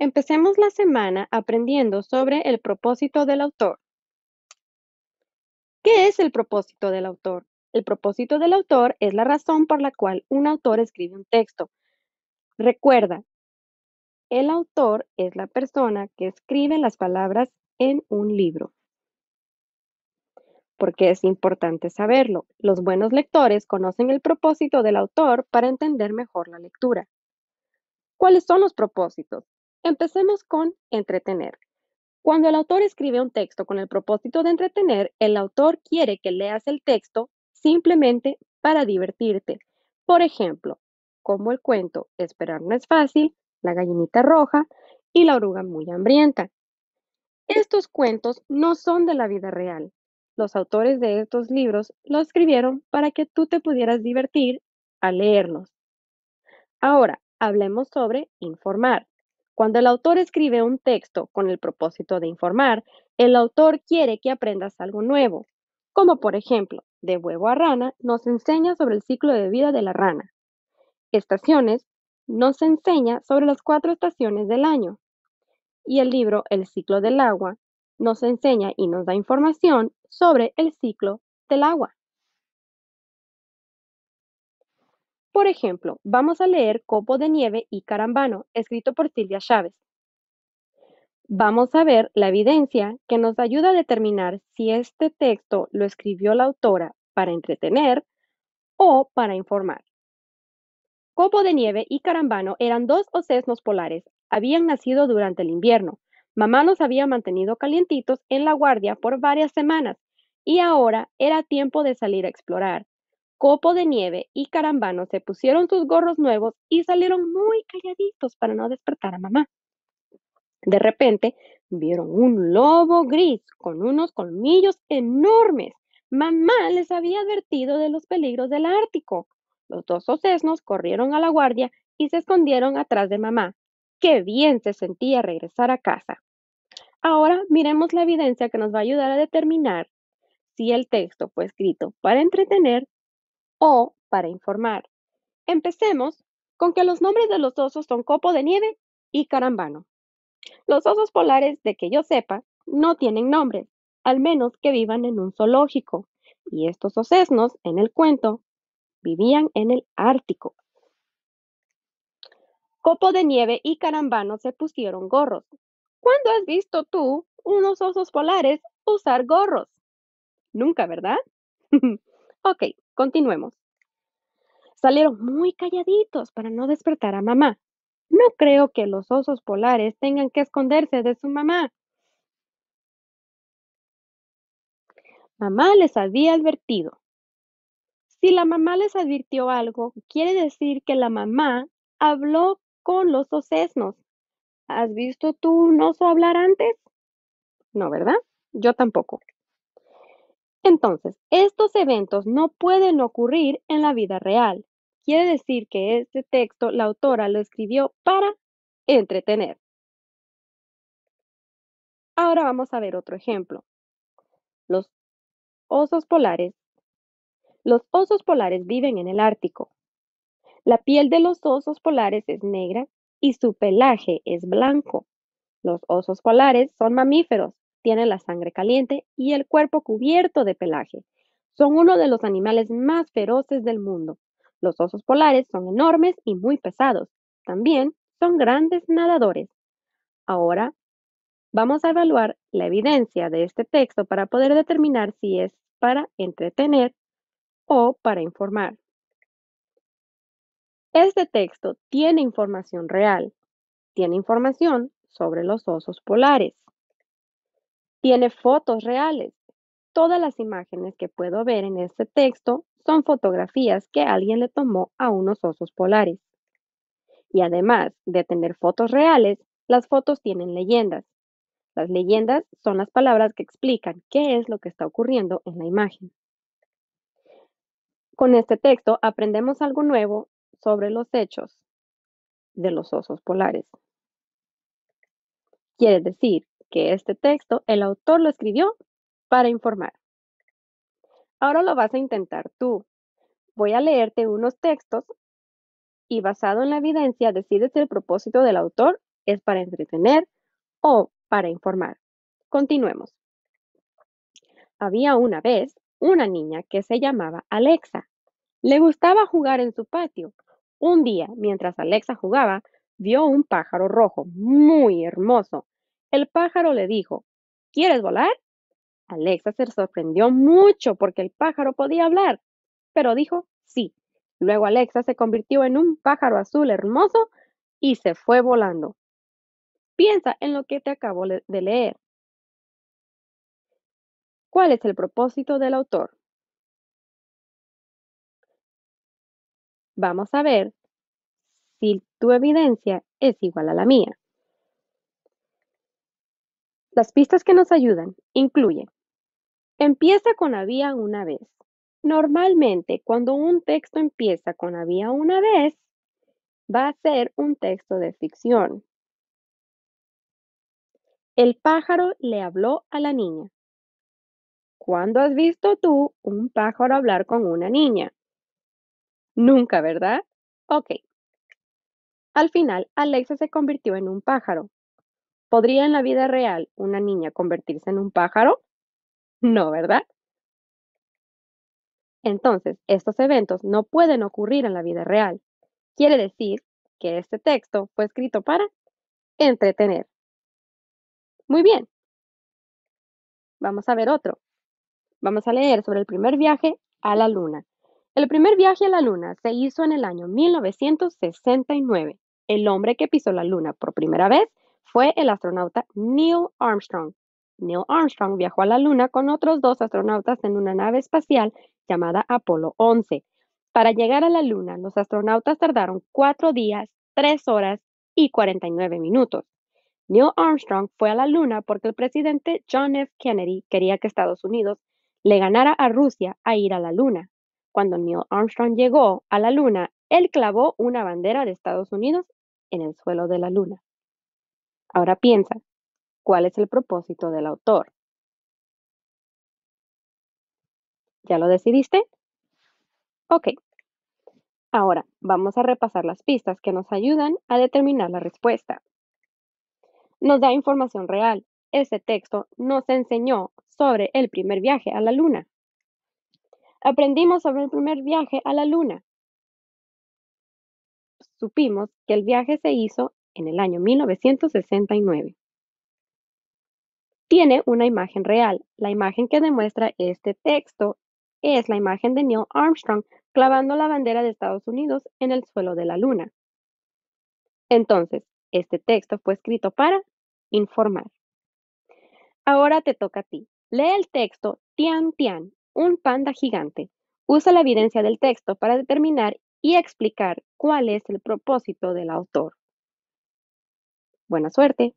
Empecemos la semana aprendiendo sobre el propósito del autor. ¿Qué es el propósito del autor? El propósito del autor es la razón por la cual un autor escribe un texto. Recuerda, el autor es la persona que escribe las palabras en un libro, porque es importante saberlo. Los buenos lectores conocen el propósito del autor para entender mejor la lectura. ¿Cuáles son los propósitos? Empecemos con entretener. Cuando el autor escribe un texto con el propósito de entretener, el autor quiere que leas el texto simplemente para divertirte. Por ejemplo, como el cuento Esperar no es fácil, La gallinita roja y La oruga muy hambrienta. Estos cuentos no son de la vida real. Los autores de estos libros los escribieron para que tú te pudieras divertir al leerlos. Ahora, hablemos sobre informar. Cuando el autor escribe un texto con el propósito de informar, el autor quiere que aprendas algo nuevo, como por ejemplo, de huevo a rana nos enseña sobre el ciclo de vida de la rana. Estaciones nos enseña sobre las 4 estaciones del año. Y el libro El ciclo del agua nos enseña y nos da información sobre el ciclo del agua. Por ejemplo, vamos a leer Copo de nieve y Carambano, escrito por Silvia Chávez. Vamos a ver la evidencia que nos ayuda a determinar si este texto lo escribió la autora para entretener o para informar. Copo de nieve y Carambano eran dos ocesnos polares. Habían nacido durante el invierno. Mamá los había mantenido calientitos en la guardia por varias semanas y ahora era tiempo de salir a explorar. Copo de nieve y Carambano se pusieron sus gorros nuevos y salieron muy calladitos para no despertar a mamá. De repente, vieron un lobo gris con unos colmillos enormes. Mamá les había advertido de los peligros del Ártico. Los dos ocesnos corrieron a la guardia y se escondieron atrás de mamá. Qué bien se sentía regresar a casa. Ahora miremos la evidencia que nos va a ayudar a determinar si el texto fue escrito para entretener o para informar. Empecemos con que los nombres de los osos son Copo de Nieve y Carambano. Los osos polares, de que yo sepa, no tienen nombres, al menos que vivan en un zoológico. Y estos ocesnos, en el cuento, vivían en el Ártico. Copo de nieve y Carambano se pusieron gorros. ¿Cuándo has visto tú unos osos polares usar gorros? Nunca, ¿verdad? Ok, continuemos. Salieron muy calladitos para no despertar a mamá. No creo que los osos polares tengan que esconderse de su mamá. Mamá les había advertido. Si la mamá les advirtió algo, quiere decir que la mamá habló con los ocesnos. ¿Has visto tú un oso hablar antes? No, ¿verdad? Yo tampoco. Entonces, estos eventos no pueden ocurrir en la vida real. Quiere decir que este texto la autora lo escribió para entretener. Ahora vamos a ver otro ejemplo. Los osos polares. Los osos polares viven en el Ártico. La piel de los osos polares es negra y su pelaje es blanco. Los osos polares son mamíferos, tienen la sangre caliente y el cuerpo cubierto de pelaje. Son uno de los animales más feroces del mundo. Los osos polares son enormes y muy pesados. También son grandes nadadores. Ahora vamos a evaluar la evidencia de este texto para poder determinar si es para entretener o para informar. Este texto tiene información real. Tiene información sobre los osos polares. Tiene fotos reales. Todas las imágenes que puedo ver en este texto son fotografías que alguien le tomó a unos osos polares. Y además de tener fotos reales, las fotos tienen leyendas. Las leyendas son las palabras que explican qué es lo que está ocurriendo en la imagen. Con este texto aprendemos algo nuevo sobre los hechos de los osos polares. Quiere decir que este texto el autor lo escribió para informar. Ahora lo vas a intentar tú. Voy a leerte unos textos y basado en la evidencia decides el propósito del autor es para entretener o para informar. Continuemos. Había una vez una niña que se llamaba Alexa. Le gustaba jugar en su patio. Un día, mientras Alexa jugaba, vio un pájaro rojo muy hermoso. El pájaro le dijo, ¿quieres volar? Alexa se sorprendió mucho porque el pájaro podía hablar, pero dijo sí. Luego Alexa se convirtió en un pájaro azul hermoso y se fue volando. Piensa en lo que te acabo de leer. ¿Cuál es el propósito del autor? Vamos a ver si tu evidencia es igual a la mía. Las pistas que nos ayudan incluyen: empieza con había una vez. Normalmente, cuando un texto empieza con había una vez, va a ser un texto de ficción. El pájaro le habló a la niña. ¿Cuándo has visto tú un pájaro hablar con una niña? Nunca, ¿verdad? Ok. Al final, Alexa se convirtió en un pájaro. ¿Podría en la vida real una niña convertirse en un pájaro? No, ¿verdad? Entonces, estos eventos no pueden ocurrir en la vida real. Quiere decir que este texto fue escrito para entretener. Muy bien, vamos a ver otro. Vamos a leer sobre el primer viaje a la Luna. El primer viaje a la Luna se hizo en el año 1969. El hombre que pisó la Luna por primera vez fue el astronauta Neil Armstrong. Neil Armstrong viajó a la Luna con otros dos astronautas en una nave espacial llamada Apolo 11. Para llegar a la Luna, los astronautas tardaron 4 días, 3 horas y 49 minutos. Neil Armstrong fue a la Luna porque el presidente John F. Kennedy quería que Estados Unidos le ganara a Rusia a ir a la Luna. Cuando Neil Armstrong llegó a la Luna, él clavó una bandera de Estados Unidos en el suelo de la Luna. Ahora piensa, ¿cuál es el propósito del autor? ¿Ya lo decidiste? Ok. Ahora vamos a repasar las pistas que nos ayudan a determinar la respuesta. Nos da información real. Este texto nos enseñó sobre el primer viaje a la Luna. Aprendimos sobre el primer viaje a la Luna. Supimos que el viaje se hizo en el año 1969. Tiene una imagen real. La imagen que demuestra este texto es la imagen de Neil Armstrong clavando la bandera de Estados Unidos en el suelo de la Luna. Entonces, este texto fue escrito para informar. Ahora te toca a ti. Lee el texto Tian Tian, un panda gigante. Usa la evidencia del texto para determinar y explicar cuál es el propósito del autor. Buena suerte.